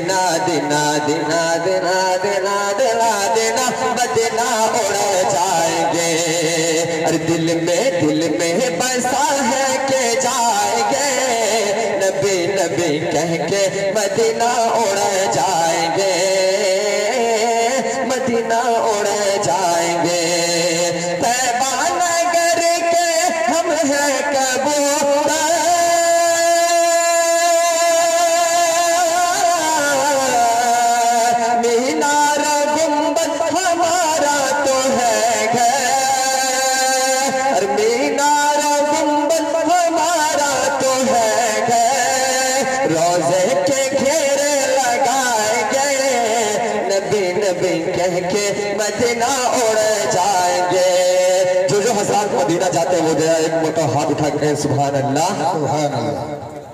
Medina दिना दिना दिना दिना दिना दिना मदीना उड़ जाएंगे। अरे दिल में बसा है के जाएंगे, नबी नबी कह के मदीना उड़ जाएंगे, मदीना उड़ जाएंगे। तैबा नगर के हम हैं कबूतर, मीनार गुंबद हमारा तो है घर, मीनार गुंबद हमारा तो है घर। रोजे के घेरे लगाएंगे, नबी नबी कह के मदीना उड़ जाएंगे। जो हज़रात मदीना जाते हो गया एक मोटा हाथ उठा के सुभान अल्लाह सुभान अल्लाह।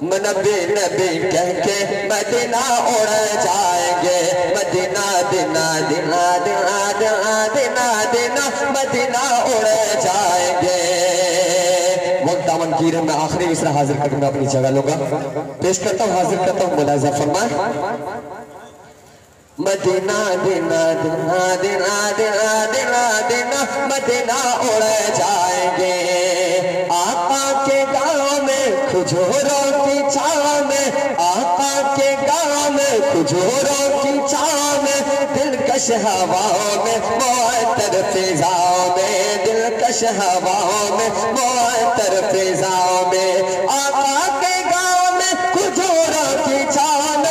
नबी नबी कह के मदीना उड़ जाएंगे, मदीना दिना दिना दिना दिना दिना दिना मदीना उड़ जाएंगे। वक्त दामन कीरे में आखिरी मिसरा हाजिर करके मैं अपनी जगह लूंगा, पेश करता हूँ, हाजिर करता हूँ। मुलाज़ा फरमाए। मदीना दिना दिना दिना दिना दिना दिना मदीना उड़ जाएंगे। आका के गाँव में खजूरों की छाँव में, आका के गाँव में खजूरों की छाँव में, दिलकश हवाओं में मुअत्तर फिजाओं में, दिलकश हवाओं में मुअत्तर फिजाओं में। आका के गाँव में खजूरों की छाँव में,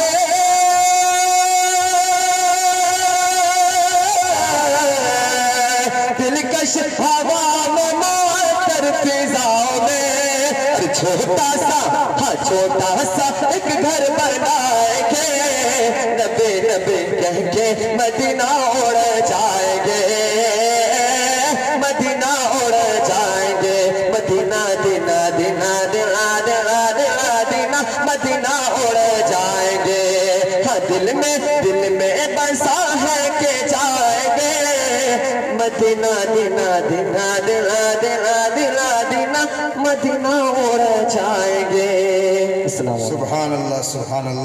दिलकश हवा में मुअत्तर फिजाओं में। छोटा सा हाँ छोटा सा एक घर बनाएंगे, नबी नबी कह के मदीना उड़ जाएंगे, मदीना उड़ जाएंगे। मदीना दिना दिना दिना दिना दिना दिना मदीना उड़ जाएंगे। हाँ दिल में बसा है के जाएंगे, मदीना दिना दिना दिना दिना दिना दिना मदीना उड़ जाएंगे। सुभान अल्लाह सुभान अल्लाह।